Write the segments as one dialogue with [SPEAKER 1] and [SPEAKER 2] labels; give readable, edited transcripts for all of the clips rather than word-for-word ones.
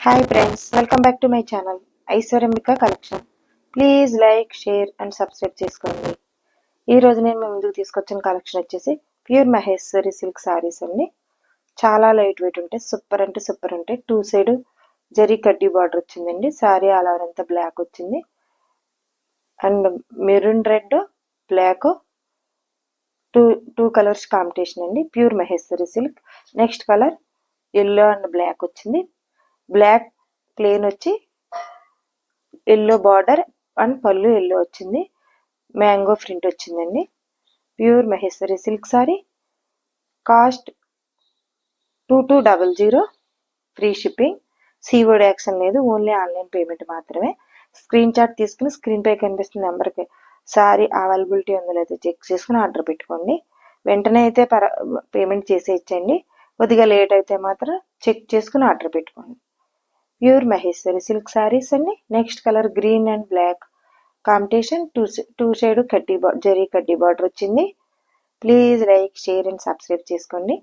[SPEAKER 1] Hi friends, welcome back to my channel Aishwaryambika collection. Please like, share and subscribe చేసుకోండి. ఈ రోజు నేను మీ ముందుకు తీసుకొచ్చిన కలెక్షన్ వచ్చేసి ప్యూర్ మహేశ్వరి సిల్క్ సారీస్ అండి. చాలా లైట్ వెయిట్ ఉంటాయి, సూపర్ అంటే సూపర్ ఉంటాయి. 2 సైడ్ జరీ కడ్డీ బార్డర్ వచ్చిందండి. సారీ ఆల్ ఓవర్ అంతా బ్లాక్ వచ్చింది and maroon red black two colours combination అండి. Pure Maheshwari silk. Next colour yellow and black వచ్చింది. బ్లాక్ ప్లేన్ వచ్చి ఎల్లో బార్డర్ అండ్ పళ్ళు ఎల్లో వచ్చింది. మ్యాంగో ప్రింట్ వచ్చిందండి. Pure Maheshwari silk sari. Cost 2200. Free shipping. COD option లేదు, only online payment మాత్రమే. Screen shot తీసుకుని screen పై కనిపిస్తున్న నెంబర్కి సారీ అవైలబిలిటీ ఉందో లేదో చెక్ చేసుకుని ఆర్డర్ పెట్టుకోండి. వెంటనే అయితే పేమెంట్ చేసేయచ్చండి. కొద్దిగా లేట్ అయితే మాత్రం చెక్ చేసుకుని ఆర్డర్ పెట్టుకోండి. ప్యూర్ మహేశ్వరి సిల్క్ సారీస్ అండి. Next colour green and black combination. Two side zari కడ్డీ బార్డర్ వచ్చింది. Please like, share and subscribe చేసుకోండి.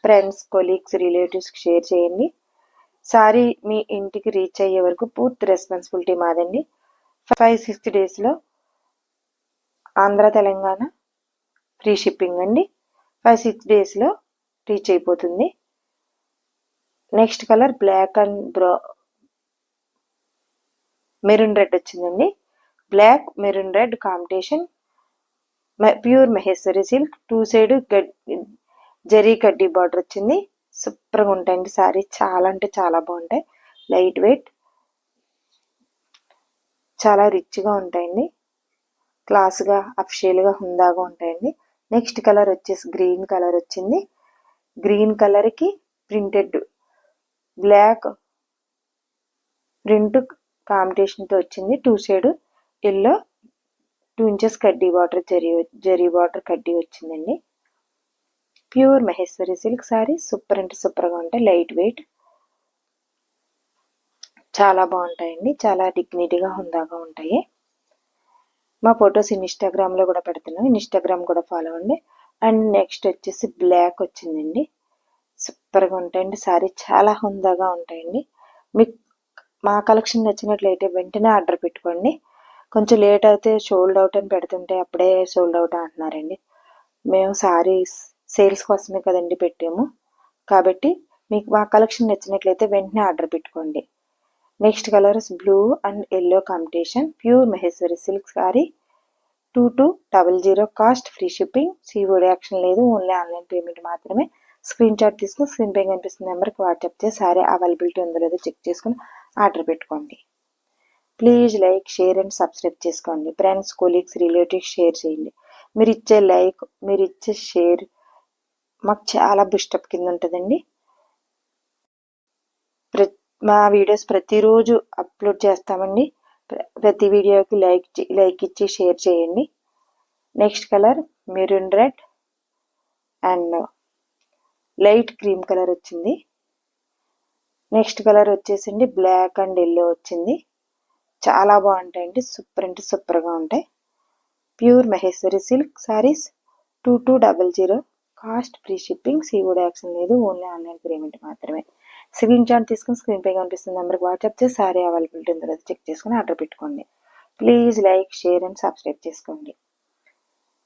[SPEAKER 1] ఫ్రెండ్స్, కొలీగ్స్, రిలేటివ్స్కి షేర్ చేయండి. సారీ మీ ఇంటికి రీచ్ అయ్యే వరకు పూర్తి రెస్పాన్సిబిలిటీ మాదండి. 5-6 డేస్లో ఆంధ్ర తెలంగాణ ఫ్రీ షిప్పింగ్ అండి. 5-6 డేస్లో రీచ్ అయిపోతుంది. Next colour black and maroon red వచ్చిందండి. Black maroon red combination. Pure Maheshwari silk. 2 side zari కడ్డీ బార్డర్ వచ్చింది. సూపర్గా ఉంటాయండి సారీ. చాలా అంటే చాలా బాగుంటాయి. లైట్ వెయిట్, చాలా రిచ్గా ఉంటాయండి. క్లాస్గా, అఫిషియల్గా, హుందాగా ఉంటాయండి. నెక్స్ట్ కలర్ వచ్చేసి గ్రీన్ కలర్ వచ్చింది. గ్రీన్ కలర్కి ప్రింటెడ్ బ్లాక్ ప్రింట్ కాంబినేషన్తో వచ్చింది. 2 సైడ్ ఎల్లో 2 ఇంచెస్ కడ్డీ బార్డర్ జరీ బార్డర్ కడ్డీ వచ్చిందండి. Pure Maheshwari silk sorry. Super అంటే సూపర్గా ఉంటాయి. లైట్ వెయిట్, చాలా బాగుంటాయండి. చాలా డిగ్నిటీగా, హుందాగా ఉంటాయి. మా ఫొటోస్ ఇన్స్టాగ్రామ్లో కూడా పెడుతున్నాం, ఇన్స్టాగ్రామ్ కూడా ఫాలో అవ్వండి. అండ్ నెక్స్ట్ వచ్చేసి బ్లాక్ వచ్చిందండి. సూపర్గా ఉంటాయండి సారీ. చాలా హుందాగా ఉంటాయండి. మీకు మా కలెక్షన్ నచ్చినట్లయితే వెంటనే ఆర్డర్ పెట్టుకోండి. కొంచెం లేట్ అయితే సోల్డ్ అవుట్ అని పెడుతుంటే అప్పుడే సోల్డ్ అవుట్ అంటున్నారండి. మేము సారీస్ సేల్స్ కోసమే కదండి పెట్టాము. కాబట్టి మీకు మా కలెక్షన్ నచ్చినట్లయితే వెంటనే ఆర్డర్ పెట్టుకోండి. Next colours blue and yellow combination. Pure Maheshwari silk sorry. 2200. Cost free shipping. COD option లేదు, ఓన్లీ ఆన్లైన్ పేమెంట్ మాత్రమే. స్క్రీన్ షాట్ తీసుకుని స్క్రీన్ పై కనిపిస్తున్న నెంబర్కి వాట్సాప్ చేసి సారీ అవైలబిలిటీ ఉందో లేదో చెక్ చేసుకుని ఆర్డర్ పెట్టుకోండి. Please like, share and subscribe చేసుకోండి. ఫ్రెండ్స్, కొలీగ్స్, రిలేటివ్స్ షేర్ చేయండి. మీరు ఇచ్చే లైక్, మీరు ఇచ్చే షేర్ మాకు చాలా బూస్టప్ కింద ఉంటుందండి. మా వీడియోస్ ప్రతిరోజు అప్లోడ్ చేస్తామండి. ప్రతి వీడియోకి లైక్ ఇచ్చి షేర్ చేయండి. Next colour maroon red and light cream colour వచ్చింది. నెక్స్ట్ కలర్ వచ్చేసింది బ్లాక్ అండ్ ఎల్లో వచ్చింది. చాలా బాగుంటాయండి. సూపర్ అంటే సూపర్గా ఉంటాయి. Pure Maheshwari silk saris. 2200. Cost free shipping. COD option లేదు, ఓన్లీ ఆన్లైన్ పేమెంట్ మాత్రమే. స్క్రీన్ షాట్ తీసుకుని స్క్రీన్ పై కనిపిస్తున్న నెంబర్కి వాట్సాప్ చేసి సారీ అవైలబిలిటీ ఉందో లేదో చెక్ చేసుకుని ఆర్డర్ పెట్టుకోండి. Please like, share and subscribe చేసుకోండి.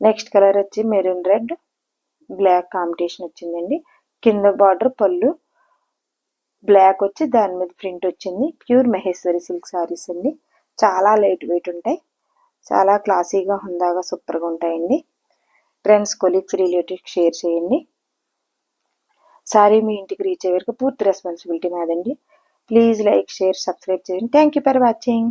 [SPEAKER 1] నెక్స్ట్ కలర్ వచ్చి మెరూన్ రెడ్ బ్లాక్ కాంబినేషన్ వచ్చిందండి. కింద బార్డర్ పళ్ళు బ్లాక్ వచ్చి దాని మీద ప్రింట్ వచ్చింది. ప్యూర్ మహేశ్వరి సిల్క్ సారీస్ అండి. చాలా లైట్ వెయిట్ ఉంటాయి. చాలా క్లాసీగా, హుందాగా, సూపర్గా ఉంటాయండి. ఫ్రెండ్స్, కొలీగ్స్, రిలేటివ్స్ షేర్ చేయండి. సారీ మీ ఇంటికి రీచ్ అయ్యే వరకు పూర్తి రెస్పాన్సిబిలిటీ మాదండి. ప్లీజ్ లైక్, షేర్, సబ్స్క్రైబ్ చేయండి. Thank you for watching.